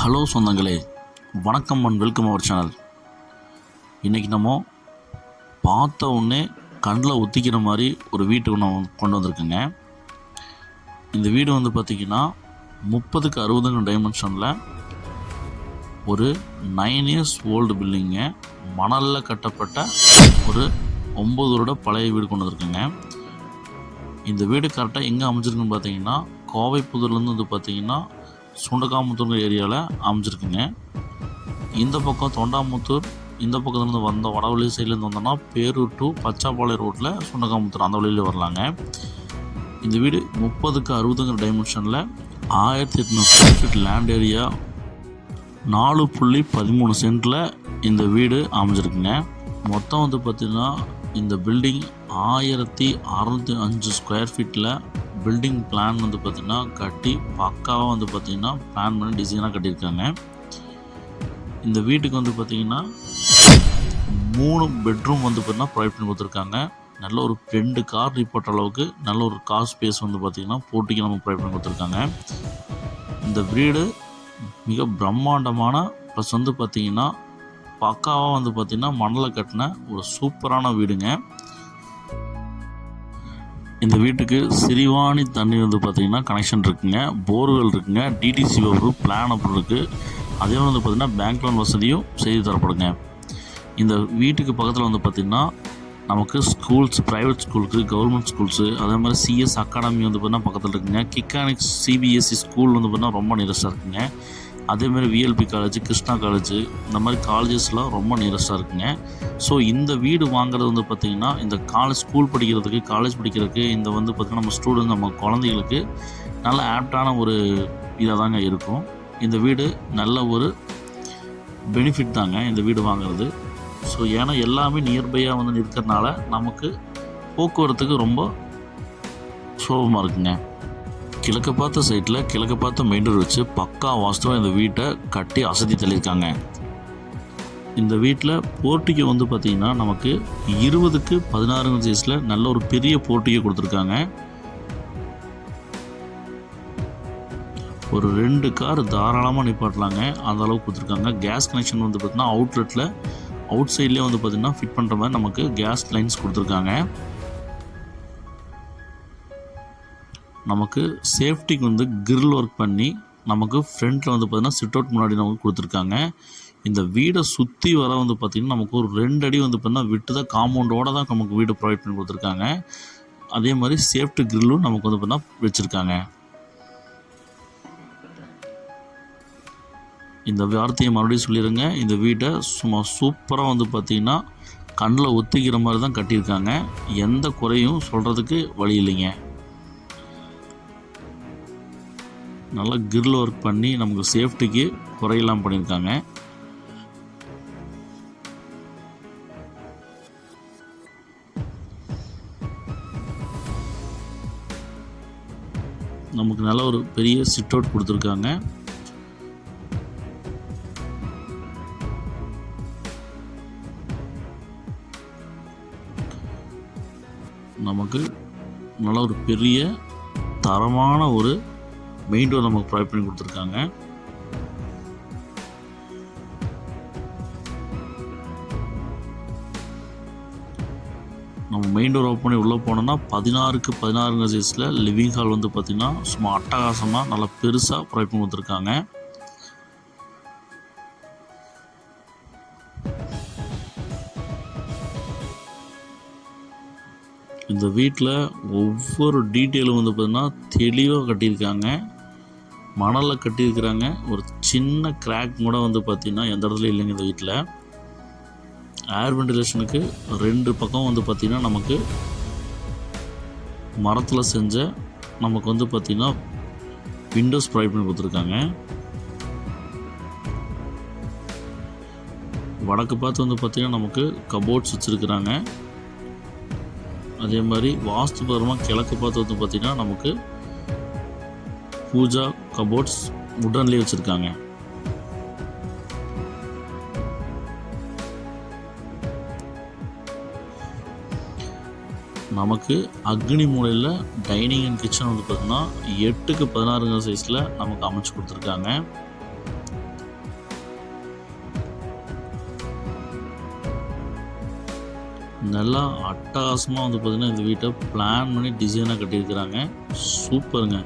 Hello சொந்தங்களே, வணக்கம் and welcome our channel. இன்றைக்கி நம்ம பார்த்த உடனே கண்ணில் ஒத்திக்கிற மாதிரி ஒரு வீட்டுக்கு நம்ம கொண்டு வந்திருக்குங்க. இந்த வீடு வந்து பார்த்திங்கன்னா 30க்கு 60 டைமென்ஷனில் ஒரு 9 years ஓல்டு பில்டிங்க. மணலில் கட்டப்பட்ட ஒரு 9 வருட பழைய வீடு கொண்டு வந்திருக்குங்க. இந்த வீடு கரெக்டாக எங்கே அமைஞ்சிருக்குன்னு பார்த்தீங்கன்னா, கோவைப்புதூர்லேருந்து வந்து பார்த்திங்கன்னா சுண்டகாமுத்தூர் ஏரியாவில் அமைஞ்சிருக்குங்க. இந்த பக்கம் தொண்டாமுத்தூர், இந்த பக்கத்துலேருந்து வந்த வடவழி சைட்லேருந்து வந்தோம்னா பேரூர் டு பச்சாப்பாளையம் ரோட்டில் சுண்டகாமுத்தூர் அந்த வழியில் வரலாங்க. இந்த வீடு 30க்கு 60 டைமென்ஷனில் 1800 ஸ்கொயர் ஃபீட் லேண்ட் ஏரியா, 4.13 சென்ட்டில் இந்த வீடு அமைஞ்சிருக்குங்க. மொத்தம் வந்து பார்த்திங்கன்னா இந்த பில்டிங் 1605 ஸ்கொயர் ஃபீட்டில் பில்டிங் பிளான் வந்து பார்த்திங்கன்னா கட்டி பக்காவாக வந்து பார்த்திங்கன்னா பிளான் பண்ணி டிசைனாக கட்டியிருக்காங்க. இந்த வீட்டுக்கு வந்து பார்த்திங்கன்னா 3 பெட்ரூம் வந்து பார்த்திங்கன்னா ப்ரொவைட் பண்ணி கொடுத்துருக்காங்க. நல்ல ஒரு 2 கார் நிப்பாட்டுற அளவுக்கு நல்ல ஒரு கார் ஸ்பேஸ் வந்து பார்த்திங்கன்னா போட்டிக்கு நம்ம ப்ரொவைட் பண்ணி கொடுத்துருக்காங்க. இந்த வீடு மிக பிரம்மாண்டமான ப்ளஸ் வந்து பார்த்திங்கன்னா பக்காவாக வந்து பார்த்திங்கன்னா மணலில் கட்டின ஒரு சூப்பரான வீடுங்க. இந்த வீட்டுக்கு சிறுவாணி தண்ணி வந்து பார்த்திங்கன்னா கனெக்ஷன் இருக்குங்க, போர்வெல் இருக்குங்க, டிடிசி ஒரு பிளான் அப்புறம் இருக்குது. அதே வந்து பார்த்திங்கன்னா பேங்க் லோன் வசதியும் செய்து தரப்படுங்க. இந்த வீட்டுக்கு பக்கத்தில் வந்து பார்த்திங்கன்னா நமக்கு ஸ்கூல்ஸ், ப்ரைவேட் ஸ்கூலுக்கு, கவர்மெண்ட் ஸ்கூல்ஸு, அதே மாதிரி சிஎஸ் அகாடமி வந்து பார்த்திங்கன்னா பக்கத்தில் இருக்குங்க. கிக்கானிக்ஸ் சிபிஎஸ்சி ஸ்கூல் வந்து பார்த்திங்கன்னா ரொம்ப நியரஸ்ட்டாக இருக்குங்க. அதேமாதிரி விஎல்பி காலேஜ், கிருஷ்ணா காலேஜ், இந்த மாதிரி காலேஜஸ்லாம் ரொம்ப நியரஸ்ட்டாக இருக்குங்க. ஸோ இந்த வீடு வாங்குறது வந்து பார்த்திங்கன்னா இந்த ஸ்கூல் படிக்கிறதுக்கு, காலேஜ் படிக்கிறதுக்கு, இந்த வந்து பார்த்திங்கன்னா நம்ம ஸ்டூடெண்ட், நம்ம குழந்தைகளுக்கு நல்ல ஆப்டான ஒரு இதாக தாங்க இருக்கும். இந்த வீடு நல்ல ஒரு பெனிஃபிட் தாங்க இந்த வீடு வாங்குறது. ஸோ ஏன்னா எல்லாமே நியர்பையாக வந்து இருக்கிறதுனால நமக்கு போக்குவரத்துக்கு ரொம்ப சுலபமாக இருக்குங்க. கிழக்கு பார்த்த சைட்டில் கிழக்கு பார்த்த மெயின் ரோடு வச்சு பக்கா வாஸ்துவாக இந்த வீட்டை கட்டி அசதி தள்ளியிருக்காங்க. இந்த வீட்டில் போர்ட்டிகோ வந்து பார்த்திங்கன்னா நமக்கு 20க்கு 16 சைஸில் நல்ல ஒரு பெரிய போர்ட்டிகோ கொடுத்துருக்காங்க. ஒரு 2 கார் தாராளமாக நிப்பாட்டலாங்க, அந்த அளவுக்கு கொடுத்துருக்காங்க. கேஸ் கனெக்ஷன் வந்து பார்த்திங்கன்னா அவுட்லெட்டில் அவுட் சைட்லேயே வந்து பார்த்திங்கன்னா ஃபிட் பண்ணுற மாதிரி நமக்கு கேஸ் லைன்ஸ் கொடுத்துருக்காங்க. நமக்கு சேஃப்டிக்கு வந்து கிரில் ஒர்க் பண்ணி நமக்கு ஃப்ரண்ட்டில் வந்து பார்த்திங்கன்னா சிட் அவுட் முன்னாடி நமக்கு கொடுத்துருக்காங்க. இந்த வீடை சுற்றி வர வந்து பார்த்திங்கன்னா நமக்கு ஒரு 2 அடி வந்து பார்த்திங்கன்னா விட்டு தான் காம்பவுண்டோடு தான் நமக்கு வீடு ப்ரொவைட் பண்ணி கொடுத்துருக்காங்க. அதே மாதிரி சேஃப்டி கிரில்லும் நமக்கு வந்து பார்த்திங்கன்னா வச்சுருக்காங்க. இந்த வார்த்தையை மறுபடியும் சொல்லிடுங்க, இந்த வீட்டை சும்மா சூப்பராக வந்து பார்த்திங்கன்னா கண்ணில் ஒத்திக்கிற மாதிரி தான் கட்டியிருக்காங்க. எந்த குறையும் சொல்கிறதுக்கு வழி இல்லைங்க. நல்லா கிரில் ஒர்க் பண்ணி நமக்கு சேஃப்டிக்கு குறையெல்லாம் பண்ணியிருக்காங்க. நமக்கு நல்ல ஒரு பெரிய சிட் அவுட் கொடுத்துருக்காங்க. நமக்கு நல்ல ஒரு பெரிய தரமான ஒரு மெயின் டோர் நமக்கு ப்ரொவைட் பண்ணி கொடுத்துருக்காங்க. நம்ம மெயின் டோர் ஓப்பன் பண்ணி உள்ளே போனோம்னா 16க்கு 16 சைஸில் லிவிங் ஹால் வந்து பார்த்திங்கன்னா சும்மா அட்டகாசமாக நல்லா பெருசாக ப்ரொவைட் பண்ணி கொடுத்துருக்காங்க. இந்த வீட்டில் ஒவ்வொரு டீட்டெயிலும் வந்து பார்த்திங்கன்னா தெளிவாக கட்டியிருக்காங்க. மணலில் கட்டியிருக்கிறாங்க. ஒரு சின்ன கிராக் கூட வந்து பார்த்திங்கன்னா எந்த இடத்துல இல்லைங்க. இந்த வீட்டில் ஏர் வென்டிலேஷனுக்கு 2 பக்கம் வந்து பார்த்திங்கன்னா நமக்கு மரத்தில் செஞ்ச நமக்கு வந்து பார்த்திங்கன்னா விண்டோஸ் ப்ரொவைட் பண்ணி கொடுத்துருக்காங்க. வடக்கு பார்த்து வந்து பார்த்திங்கன்னா நமக்கு கபோர்ட்ஸ் வச்சுருக்குறாங்க. அதே மாதிரி வாஸ்து பிரகாரமாக கிழக்கு பார்த்து வந்து பார்த்திங்கன்னா நமக்கு பூஜா கபோர்ட்ஸ் உடன்லேயே வச்சுருக்காங்க. நமக்கு அக்னி மூலையில் டைனிங் அண்ட் கிச்சன் வந்து பார்த்திங்கன்னா 8க்கு 16 சைஸில் நமக்கு அமைச்சு கொடுத்துருக்காங்க. நல்லா அட்டகாசமாக வந்து பார்த்திங்கன்னா இந்த வீட்டை பிளான் பண்ணி டிசைனாக கட்டியிருக்கிறாங்க. சூப்பருங்க.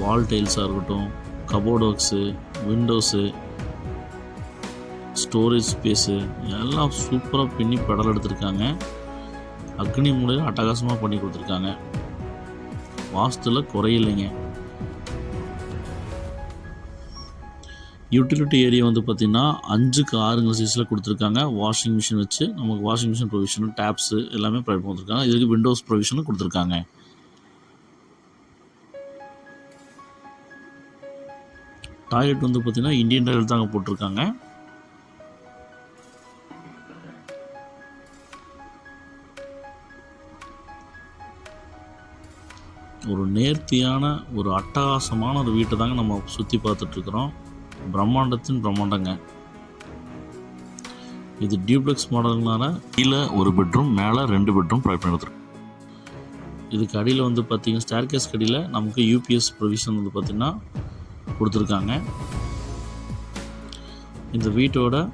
வால் டைல்ஸாக இருக்கட்டும், cupboard works, windows, storage space எல்லாம் சூப்பராக பின்னி பெடல் எடுத்திருக்காங்க. அக்னி மூலையில் அட்டகாசமாக பண்ணி கொடுத்துருக்காங்க. வாஸ்துவில் குறையில்லைங்க. யூட்டிலிட்டி ஏரியா வந்து பார்த்திங்கன்னா 5க்கு 6 சைஸில் கொடுத்துருக்காங்க. வாஷிங் மிஷின் வச்சு நமக்கு வாஷிங் மிஷின் ப்ரொவிஷனு, டேப்ஸு எல்லாமே ப்ரொவைட் பண்ணிருக்காங்க. இதுக்கு விண்டோஸ் ப்ரொவிஷனும் கொடுத்துருக்காங்க. டாய்லெட் வந்து பார்த்திங்கன்னா இந்தியன் டாய்லெட் தாங்க போட்டிருக்காங்க. ஒரு நேர்த்தியான ஒரு அட்டகாசமான ஒரு வீட்டை தாங்க நம்ம சுற்றி பார்த்துட்ருக்குறோம். பிரம்மாண்டத்தின் பிரம்மாண்டங்க. இது டியூப்ளெக்ஸ் மாடல்னால கீழே ஒரு பெட்ரூம், மேலே 2 பெட்ரூம் ப்ரொவைட் பண்ணிருக்கோம். இதுக்கு அடியில் வந்து பார்த்திங்கன்னா ஸ்டேர்கேஸ் அடியில் நமக்கு யூபிஎஸ் ப்ரொவிஷன் வந்து பார்த்திங்கன்னா கொடுத்துருக்காங்க. இந்த வீட்டோட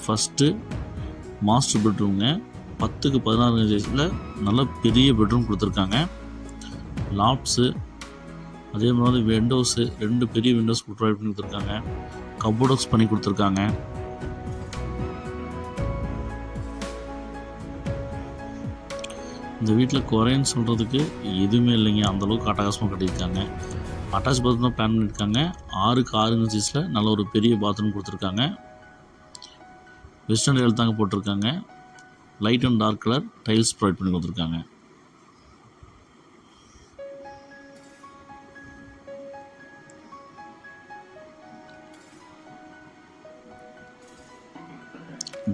ஃபஸ்ட்டு மாஸ்டர் பெட்ரூம்ங்க. 10க்கு 16 சைஸில் நல்ல பெரிய பெட்ரூம் கொடுத்துருக்காங்க. லாப்ஸு, அதே மாதிரி விண்டோஸு 2 பெரிய விண்டோஸ் ப்ரொவைட் பண்ணி கொடுத்துருக்காங்க. கபோர்ட் ஒர்க்ஸ் பண்ணி கொடுத்துருக்காங்க. இந்த வீட்டில் குறைன்னு சொல்கிறதுக்கு எதுவுமே இல்லைங்க. அந்தளவுக்கு அட்டகாசமாக கட்டியிருக்காங்க. அட்டாச் பாத்ரூம் தான் பிளான் பண்ணியிருக்காங்க. 6க்கு 6 சைஸில் நல்ல ஒரு பெரிய பாத்ரூம் கொடுத்துருக்காங்க. வெஸ்டர்ன் டைல் தாங்க போட்டிருக்காங்க. Light and dark colour tiles provide பண்ணி கொடுத்துருக்காங்க.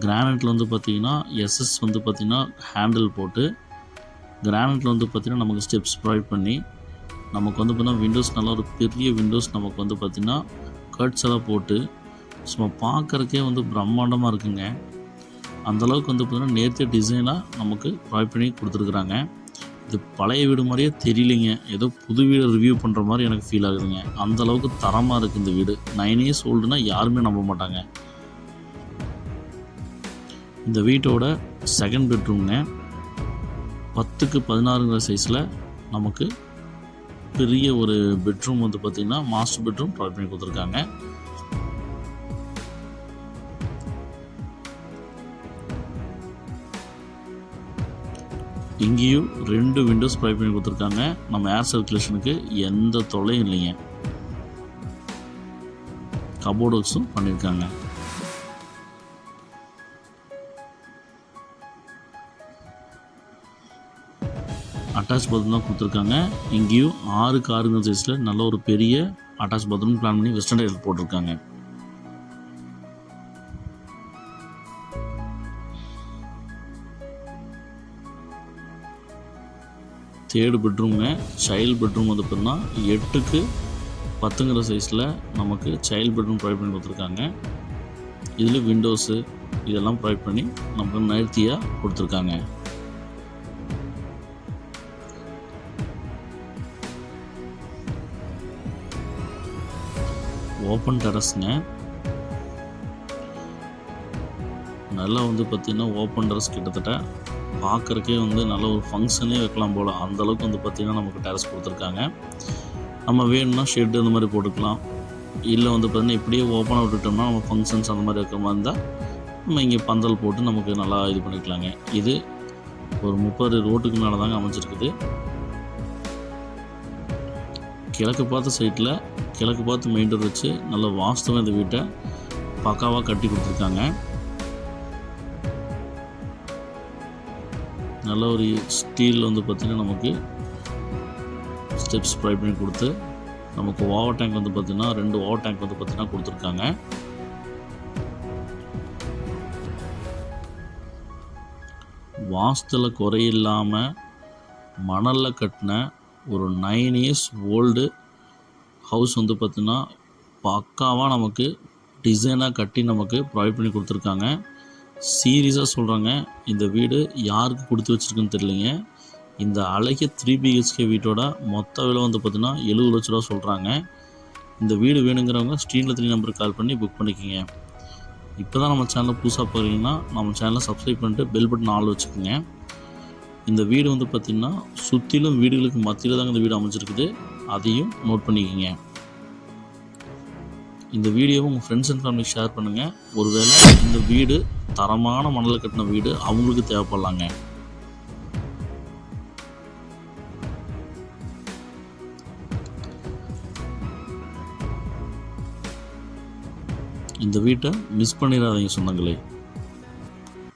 கிரானைட்டில் வந்து பார்த்திங்கன்னா எஸ்எஸ் வந்து பார்த்திங்கன்னா ஹேண்டில் போட்டு, கிரானைட்டில் வந்து பார்த்திங்கன்னா நமக்கு ஸ்டெப்ஸ் ப்ரொவைட் பண்ணி, நமக்கு வந்து பார்த்திங்கன்னா விண்டோஸ் நல்லா ஒரு பெரிய விண்டோஸ் நமக்கு வந்து பார்த்திங்கன்னா கட்ஸ் எல்லாம் போட்டு சும்மா பார்க்குறக்கே வந்து பிரம்மாண்டமாக இருக்குங்க. அந்தளவுக்கு வந்து பார்த்திங்கன்னா நேர்த்திய டிசைனாக நமக்கு ப்ரொவைட் பண்ணி கொடுத்துருக்குறாங்க. இது பழைய வீடு மாதிரியே தெரியலைங்க. ஏதோ புது வீடு ரிவ்யூ பண்ணுற மாதிரி எனக்கு ஃபீல் ஆகுதுங்க. அந்தளவுக்கு தரமாக இருக்குது இந்த வீடு. 9 இயர்ஸ் ஓல்டுனா யாருமே நம்ப மாட்டாங்க. இந்த வீட்டோட செகண்ட் பெட்ரூம்ங்க. 10க்கு 16 சைஸில் நமக்கு பெரிய ஒரு பெட்ரூம் வந்து பார்த்திங்கன்னா மாஸ்டர் பெட்ரூம் ப்ரொவைட் பண்ணி கொடுத்துருக்காங்க. இங்கேயும் 2 விண்டோஸ் ப்ரொவைட் பண்ணி கொடுத்துருக்காங்க. நம்ம ஏர் சர்க்குலேஷனுக்கு எந்த தொல்லையும் இல்லைங்க. கபோர்ட் ஒர்க்ஸும் பண்ணியிருக்காங்க. அட்டாச் பாத்ரூம் தான் கொடுத்துருக்காங்க. இங்கேயும் 6க்கு 6 சைஸில் நல்ல ஒரு பெரிய அட்டாச் பாத்ரூம் பிளான் பண்ணி வெஸ்டர்ன் டைல் போட்டிருக்காங்க. தேர்டு பெட்ரூம்ங்க. சைல்டு பெட்ரூம் வந்து பார்த்தீங்கன்னா 8க்கு 10 சைஸில் நமக்கு சைல்டு பெட்ரூம் ப்ரொவைட் பண்ணி கொடுத்துருக்காங்க. இதில் விண்டோஸு இதெல்லாம் ப்ரொவைட் பண்ணி நமக்கு நேர்த்தியாக கொடுத்துருக்காங்க. ஓப்பன் டெரஸ்ங்க. நல்லா வந்து பார்த்திங்கன்னா ஓப்பன் டெரஸ் கிட்டத்தட்ட பார்க்குறக்கே வந்து நல்ல ஒரு ஃபங்க்ஷனே வைக்கலாம் போல். அந்தளவுக்கு வந்து பார்த்திங்கன்னா நமக்கு டெரஸ் கொடுத்துருக்காங்க. நம்ம வேணும்னா ஷெட்டு அந்த மாதிரி போட்டுக்கலாம். இல்லை வந்து பார்த்திங்கன்னா இப்படியே ஓப்பனாக விட்டுட்டோம்னா நம்ம ஃபங்க்ஷன்ஸ் அந்த மாதிரி வைக்கிற மாதிரி இருந்தால் நம்ம இங்கே பந்தல் போட்டு நமக்கு நல்லா இது பண்ணிக்கலாங்க. இது ஒரு 30 ரோட்டுக்கு மேலே தாங்க அமைச்சிருக்குது. கிழக்கு பார்த்த சைட்டில் கிழக்கு பார்த்து மெயின் டோர் வச்சு நல்ல வாஸ்துவாக இந்த வீட்டை பக்காவாக கட்டி கொடுத்துருக்காங்க. நல்ல ஒரு ஸ்டீல் வந்து பார்த்திங்கன்னா நமக்கு ஸ்டெப்ஸ் ப்ரொவைட் பண்ணி கொடுத்து, நமக்கு வாட்டர் டேங்க் வந்து பார்த்திங்கன்னா 2 வாட்டர் டேங்க் வந்து பார்த்திங்கன்னா கொடுத்துருக்காங்க. வாஸ்துல குறையில்லாமல் மணலில் கட்டின ஒரு 9 இயர்ஸ் ஓல்டு ஹவுஸ் வந்து பார்த்திங்கன்னா பக்காவாக நமக்கு டிசைனாக கட்டி நமக்கு ப்ரொவைட் பண்ணி கொடுத்துருக்காங்க. சீரியஸாக சொல்கிறாங்க, இந்த வீடு யாருக்கு கொடுத்து வச்சுருக்குன்னு தெரியலைங்க. இந்த அழகிய 3 BHK வீட்டோட மொத்த விலை வந்து பார்த்திங்கன்னா 70 லட்ச ரூபா சொல்கிறாங்க. இந்த வீடு வேணுங்கிறவங்க ஸ்க்ரீனில் 3 நம்பருக்கு கால் பண்ணி புக் பண்ணிக்கோங்க. இப்போ தான் நம்ம சேனலில் புதுசாக போகிறீங்கன்னா நம்ம சேனலை சப்ஸ்கிரைப் பண்ணிட்டு பெல் பட்டன் ஆள் வச்சுக்கோங்க. இந்த வீடு வந்து பார்த்திங்கன்னா சுற்றிலும் வீடுகளுக்கு மத்தியில் தாங்க இந்த வீடு அமைஞ்சிருக்குது. அதையும் நோட் பண்ணிக்கோங்க. இந்த வீடியோவை உங்கள் ஃப்ரெண்ட்ஸ் அண்ட் ஃபேமிலிக்கு ஷேர் பண்ணுங்கள். ஒருவேளை இந்த வீடு தரமான மணலில் கட்டின வீடு அவங்களுக்கு தேவைப்படலாங்க. இந்த வீட்டை மிஸ் பண்ணிடாதீங்க சொந்தங்களே.